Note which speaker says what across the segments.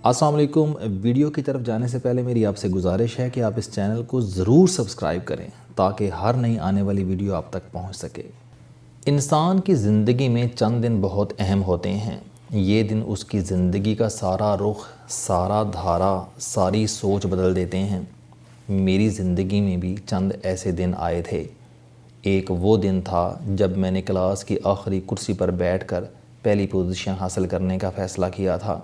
Speaker 1: السلام علیکم۔ ویڈیو کی طرف جانے سے پہلے میری آپ سے گزارش ہے کہ آپ اس چینل کو ضرور سبسکرائب کریں تاکہ ہر نئی آنے والی ویڈیو آپ تک پہنچ سکے۔ انسان کی زندگی میں چند دن بہت اہم ہوتے ہیں۔ یہ دن اس کی زندگی کا سارا رخ، سارا دھارا، ساری سوچ بدل دیتے ہیں۔ میری زندگی میں بھی چند ایسے دن آئے تھے۔ ایک وہ دن تھا جب میں نے کلاس کی آخری کرسی پر بیٹھ کر پہلی پوزیشن حاصل کرنے کا فیصلہ کیا تھا۔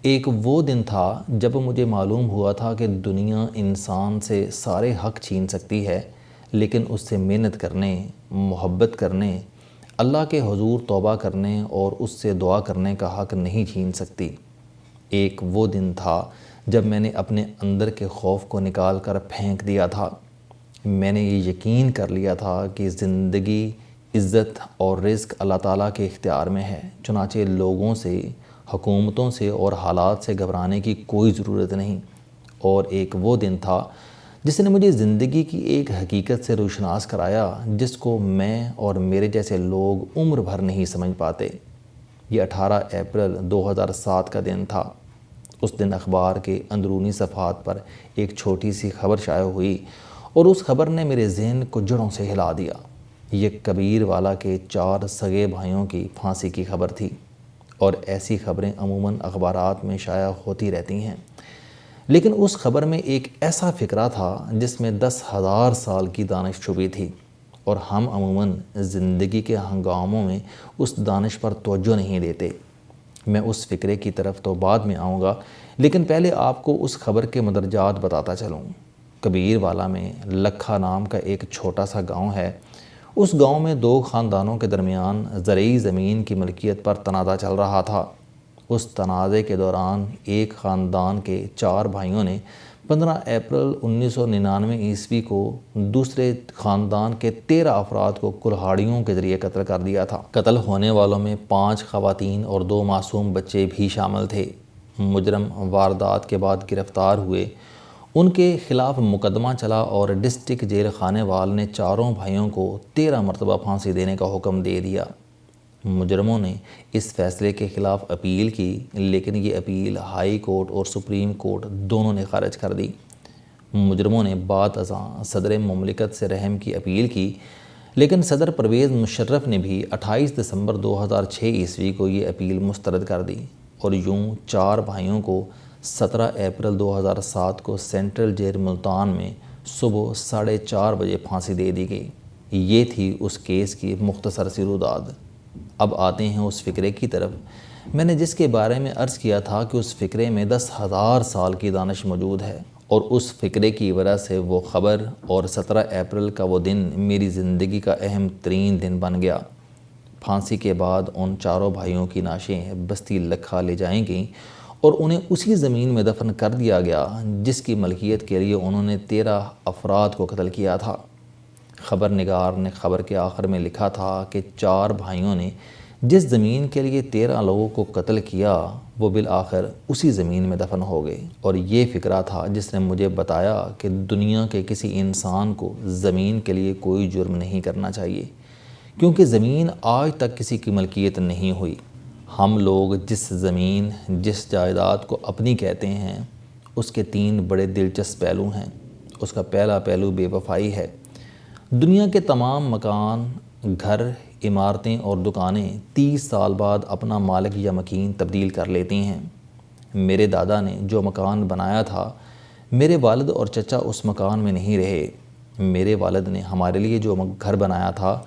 Speaker 1: ایک وہ دن تھا جب مجھے معلوم ہوا تھا کہ دنیا انسان سے سارے حق چھین سکتی ہے، لیکن اس سے محنت کرنے، محبت کرنے، اللہ کے حضور توبہ کرنے اور اس سے دعا کرنے کا حق نہیں چھین سکتی۔ ایک وہ دن تھا جب میں نے اپنے اندر کے خوف کو نکال کر پھینک دیا تھا۔ میں نے یہ یقین کر لیا تھا کہ زندگی، عزت اور رزق اللہ تعالیٰ کے اختیار میں ہے، چنانچہ لوگوں سے، حکومتوں سے اور حالات سے گھبرانے کی کوئی ضرورت نہیں۔ اور ایک وہ دن تھا جس نے مجھے زندگی کی ایک حقیقت سے روشناس کرایا جس کو میں اور میرے جیسے لوگ عمر بھر نہیں سمجھ پاتے۔ یہ 18 اپریل 2007 کا دن تھا۔ اس دن اخبار کے اندرونی صفحات پر ایک چھوٹی سی خبر شائع ہوئی اور اس خبر نے میرے ذہن کو جڑوں سے ہلا دیا۔ یہ کبیر والا کے 4 سگے بھائیوں کی پھانسی کی خبر تھی، اور ایسی خبریں عموماً اخبارات میں شائع ہوتی رہتی ہیں، لیکن اس خبر میں ایک ایسا فقرہ تھا جس میں 10,000 سال کی دانش چھپی تھی، اور ہم عموماً زندگی کے ہنگاموں میں اس دانش پر توجہ نہیں دیتے۔ میں اس فقرے کی طرف تو بعد میں آؤں گا، لیکن پہلے آپ کو اس خبر کے مدرجات بتاتا چلوں۔ کبیر والا میں لکھا نام کا ایک چھوٹا سا گاؤں ہے۔ اس گاؤں میں 2 خاندانوں کے درمیان زرعی زمین کی ملکیت پر تنازع چل رہا تھا۔ اس تنازع کے دوران ایک خاندان کے 4 بھائیوں نے 15 اپریل 1999 عیسوی کو دوسرے خاندان کے 13 افراد کو کلہاڑیوں کے ذریعے قتل کر دیا تھا۔ قتل ہونے والوں میں 5 خواتین اور 2 معصوم بچے بھی شامل تھے۔ مجرم واردات کے بعد گرفتار ہوئے، ان کے خلاف مقدمہ چلا اور ڈسٹرکٹ جیل خانے وال نے 4 بھائیوں کو 13 مرتبہ پھانسی دینے کا حکم دے دیا۔ مجرموں نے اس فیصلے کے خلاف اپیل کی، لیکن یہ اپیل ہائی کورٹ اور سپریم کورٹ دونوں نے خارج کر دی۔ مجرموں نے بعد ازاں صدر مملکت سے رحم کی اپیل کی، لیکن صدر پرویز مشرف نے بھی 28 دسمبر 2006 عیسوی کو یہ اپیل مسترد کر دی، اور یوں 4 بھائیوں کو 17 اپریل 2007 کو سینٹرل جیل ملتان میں صبح 4:30 بجے پھانسی دے دی گئی۔ یہ تھی اس کیس کی مختصر سی روداد۔ اب آتے ہیں اس فقرے کی طرف۔ میں نے جس کے بارے میں عرض کیا تھا کہ اس فقرے میں 10,000 سال کی دانش موجود ہے، اور اس فقرے کی وجہ سے وہ خبر اور 17 اپریل کا وہ دن میری زندگی کا اہم ترین دن بن گیا۔ پھانسی کے بعد ان 4 بھائیوں کی لاشیں بستی لکھا لے جائیں گئیں اور انہیں اسی زمین میں دفن کر دیا گیا جس کی ملکیت کے لیے انہوں نے 13 افراد کو قتل کیا تھا۔ خبر نگار نے خبر کے آخر میں لکھا تھا کہ 4 بھائیوں نے جس زمین کے لیے 13 لوگوں کو قتل کیا وہ بالآخر اسی زمین میں دفن ہو گئے، اور یہ فقرہ تھا جس نے مجھے بتایا کہ دنیا کے کسی انسان کو زمین کے لیے کوئی جرم نہیں کرنا چاہیے، کیونکہ زمین آج تک کسی کی ملکیت نہیں ہوئی۔ ہم لوگ جس زمین، جس جائیداد کو اپنی کہتے ہیں، اس کے 3 بڑے دلچسپ پہلو ہیں۔ اس کا پہلا پہلو بے وفائی ہے۔ دنیا کے تمام مکان، گھر، عمارتیں اور دکانیں 30 سال بعد اپنا مالک یا مکین تبدیل کر لیتی ہیں۔ میرے دادا نے جو مکان بنایا تھا، میرے والد اور چچا اس مکان میں نہیں رہے۔ میرے والد نے ہمارے لیے جو گھر بنایا تھا،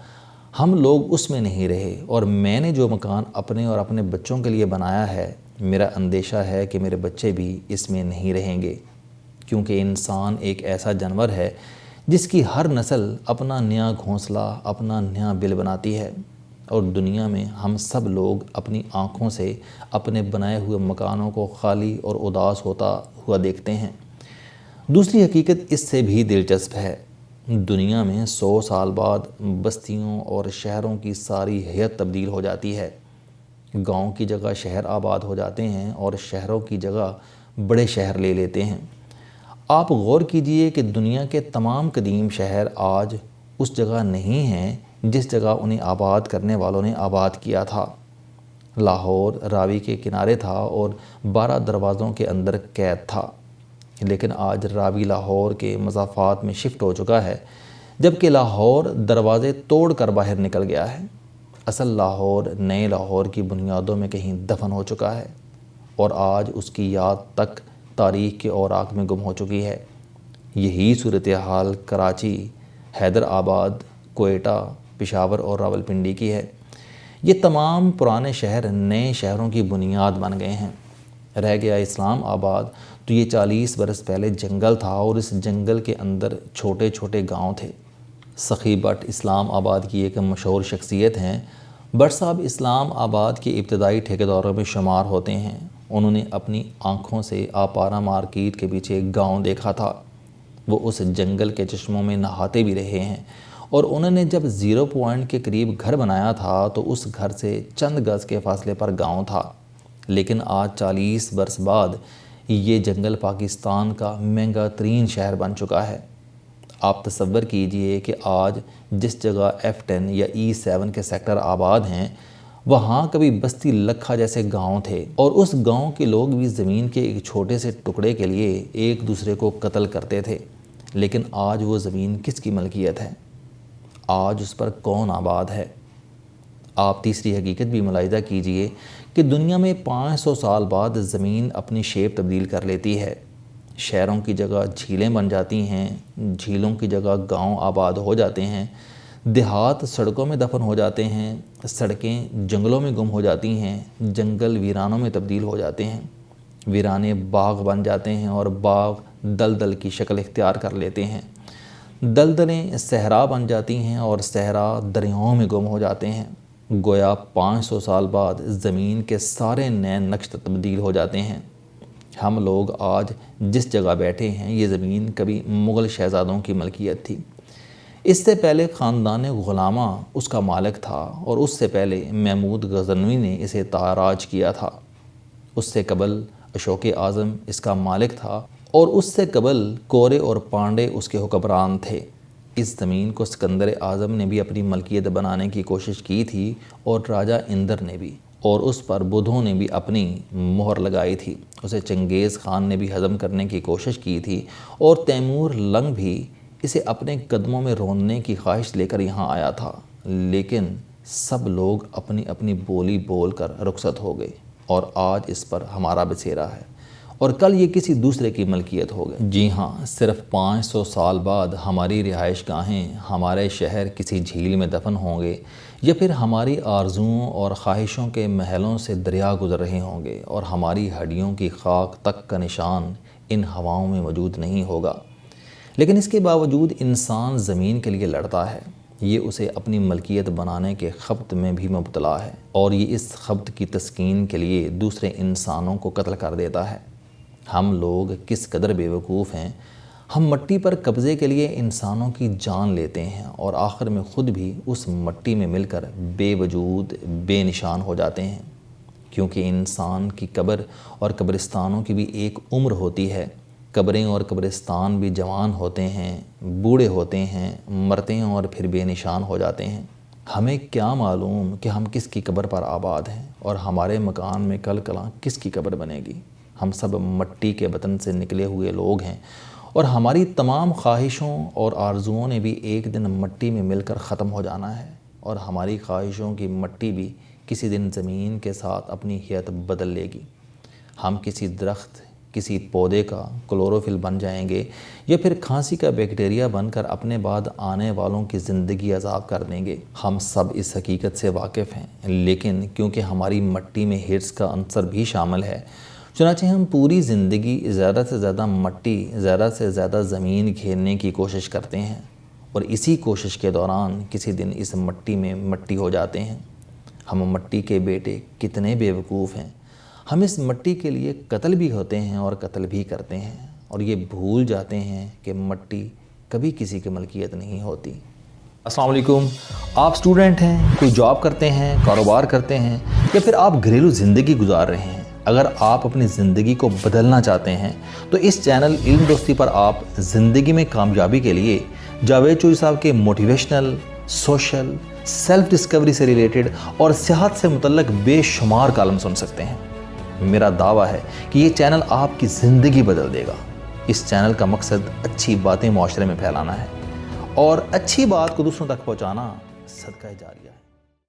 Speaker 1: ہم لوگ اس میں نہیں رہے، اور میں نے جو مکان اپنے اور اپنے بچوں کے لیے بنایا ہے، میرا اندیشہ ہے کہ میرے بچے بھی اس میں نہیں رہیں گے، کیونکہ انسان ایک ایسا جانور ہے جس کی ہر نسل اپنا نیا گھونسلہ، اپنا نیا بل بناتی ہے، اور دنیا میں ہم سب لوگ اپنی آنکھوں سے اپنے بنائے ہوئے مکانوں کو خالی اور اداس ہوتا ہوا دیکھتے ہیں۔ دوسری حقیقت اس سے بھی دلچسپ ہے۔ دنیا میں 100 سال بعد بستیوں اور شہروں کی ساری حیت تبدیل ہو جاتی ہے۔ گاؤں کی جگہ شہر آباد ہو جاتے ہیں اور شہروں کی جگہ بڑے شہر لے لیتے ہیں۔ آپ غور کیجئے کہ دنیا کے تمام قدیم شہر آج اس جگہ نہیں ہیں جس جگہ انہیں آباد کرنے والوں نے آباد کیا تھا۔ لاہور راوی کے کنارے تھا اور 12 دروازوں کے اندر قید تھا، لیکن آج راوی لاہور کے مضافات میں شفٹ ہو چکا ہے، جبکہ لاہور دروازے توڑ کر باہر نکل گیا ہے۔ اصل لاہور نئے لاہور کی بنیادوں میں کہیں دفن ہو چکا ہے اور آج اس کی یاد تک تاریخ کے اوراق میں گم ہو چکی ہے۔ یہی صورتحال کراچی، حیدرآباد، کوئٹہ، پشاور اور راولپنڈی کی ہے۔ یہ تمام پرانے شہر نئے شہروں کی بنیاد بن گئے ہیں۔ رہ گیا اسلام آباد تو یہ 40 برس پہلے جنگل تھا اور اس جنگل کے اندر چھوٹے چھوٹے گاؤں تھے۔ سخی بٹ اسلام آباد کی ایک مشہور شخصیت ہیں۔ بٹ صاحب اسلام آباد کے ابتدائی ٹھیکیداروں میں شمار ہوتے ہیں۔ انہوں نے اپنی آنکھوں سے آپارہ مارکیٹ کے پیچھے ایک گاؤں دیکھا تھا۔ وہ اس جنگل کے چشموں میں نہاتے بھی رہے ہیں اور انہوں نے جب 0 پوائنٹ کے قریب گھر بنایا تھا تو اس گھر سے چند گز کے فاصلے پر گاؤں تھا، لیکن آج 40 برس بعد یہ جنگل پاکستان کا مہنگا ترین شہر بن چکا ہے۔ آپ تصور کیجئے کہ آج جس جگہ F10 یا E7 کے سیکٹر آباد ہیں، وہاں کبھی بستی لکھا جیسے گاؤں تھے اور اس گاؤں کے لوگ بھی زمین کے ایک چھوٹے سے ٹکڑے کے لیے ایک دوسرے کو قتل کرتے تھے، لیکن آج وہ زمین کس کی ملکیت ہے؟ آج اس پر کون آباد ہے؟ آپ تیسری حقیقت بھی ملاحظہ کیجئے کہ دنیا میں 500 سال بعد زمین اپنی شیپ تبدیل کر لیتی ہے۔ شہروں کی جگہ جھیلیں بن جاتی ہیں، جھیلوں کی جگہ گاؤں آباد ہو جاتے ہیں، دیہات سڑکوں میں دفن ہو جاتے ہیں، سڑکیں جنگلوں میں گم ہو جاتی ہیں، جنگل ویرانوں میں تبدیل ہو جاتے ہیں، ویرانے باغ بن جاتے ہیں اور باغ دلدل کی شکل اختیار کر لیتے ہیں، دلدلیں صحرا بن جاتی ہیں اور صحرا دریاؤں میں گم ہو جاتے ہیں۔ گویا 500 سال بعد زمین کے سارے نئے نقش تبدیل ہو جاتے ہیں۔ ہم لوگ آج جس جگہ بیٹھے ہیں یہ زمین کبھی مغل شہزادوں کی ملکیت تھی۔ اس سے پہلے خاندان غلامہ اس کا مالک تھا اور اس سے پہلے محمود غزنوی نے اسے تاراج کیا تھا۔ اس سے قبل اشوک اعظم اس کا مالک تھا اور اس سے قبل کورے اور پانڈے اس کے حکمران تھے۔ اس زمین کو سکندر اعظم نے بھی اپنی ملکیت بنانے کی کوشش کی تھی اور راجہ اندر نے بھی، اور اس پر بدھوں نے بھی اپنی مہر لگائی تھی۔ اسے چنگیز خان نے بھی ہضم کرنے کی کوشش کی تھی اور تیمور لنگ بھی اسے اپنے قدموں میں روننے کی خواہش لے کر یہاں آیا تھا، لیکن سب لوگ اپنی اپنی بولی بول کر رخصت ہو گئے اور آج اس پر ہمارا بسیرا ہے اور کل یہ کسی دوسرے کی ملکیت ہو گئے۔ جی ہاں، صرف 500 سال بعد ہماری رہائش گاہیں، ہمارے شہر کسی جھیل میں دفن ہوں گے یا پھر ہماری آرزوؤں اور خواہشوں کے محلوں سے دریا گزر رہے ہوں گے اور ہماری ہڈیوں کی خاک تک کا نشان ان ہواؤں میں موجود نہیں ہوگا، لیکن اس کے باوجود انسان زمین کے لیے لڑتا ہے۔ یہ اسے اپنی ملکیت بنانے کے خبط میں بھی مبتلا ہے اور یہ اس خبط کی تسکین کے لیے دوسرے انسانوں کو قتل کر دیتا ہے۔ ہم لوگ کس قدر بے وقوف ہیں، ہم مٹی پر قبضے کے لیے انسانوں کی جان لیتے ہیں اور آخر میں خود بھی اس مٹی میں مل کر بے وجود، بے نشان ہو جاتے ہیں، کیونکہ انسان کی قبر اور قبرستانوں کی بھی ایک عمر ہوتی ہے۔ قبریں اور قبرستان بھی جوان ہوتے ہیں، بوڑھے ہوتے ہیں، مرتے ہیں اور پھر بے نشان ہو جاتے ہیں۔ ہمیں کیا معلوم کہ ہم کس کی قبر پر آباد ہیں اور ہمارے مکان میں کل کلاں کس کی قبر بنے گی۔ ہم سب مٹی کے وطن سے نکلے ہوئے لوگ ہیں اور ہماری تمام خواہشوں اور آرزوؤں نے بھی ایک دن مٹی میں مل کر ختم ہو جانا ہے اور ہماری خواہشوں کی مٹی بھی کسی دن زمین کے ساتھ اپنی حیت بدل لے گی۔ ہم کسی درخت، کسی پودے کا کلوروفل بن جائیں گے یا پھر کھانسی کا بیکٹیریا بن کر اپنے بعد آنے والوں کی زندگی عذاب کر دیں گے۔ ہم سب اس حقیقت سے واقف ہیں، لیکن کیونکہ ہماری مٹی میں حرص کا عنصر بھی شامل ہے، چنانچہ ہم پوری زندگی زیادہ سے زیادہ مٹی، زیادہ سے زیادہ زمین گھیرنے کی کوشش کرتے ہیں اور اسی کوشش کے دوران کسی دن اس مٹی میں مٹی ہو جاتے ہیں۔ ہم مٹی کے بیٹے کتنے بے وقوف ہیں، ہم اس مٹی کے لیے قتل بھی ہوتے ہیں اور قتل بھی کرتے ہیں اور یہ بھول جاتے ہیں کہ مٹی کبھی کسی کی ملکیت نہیں ہوتی۔ السلام علیکم، آپ سٹوڈنٹ ہیں، کوئی جاب کرتے ہیں، کاروبار کرتے ہیں یا پھر آپ گھریلو زندگی گزار رہے ہیں۔ اگر آپ اپنی زندگی کو بدلنا چاہتے ہیں تو اس چینل علم دوستی پر آپ زندگی میں کامیابی کے لیے جاوید چوہری صاحب کے موٹیویشنل، سوشل، سیلف ڈسکوری سے ریلیٹڈ اور صحت سے متعلق بے شمار کالم سن سکتے ہیں۔ میرا دعویٰ ہے کہ یہ چینل آپ کی زندگی بدل دے گا۔ اس چینل کا مقصد اچھی باتیں معاشرے میں پھیلانا ہے اور اچھی بات کو دوسروں تک پہنچانا صدقہ جاریہ ہے۔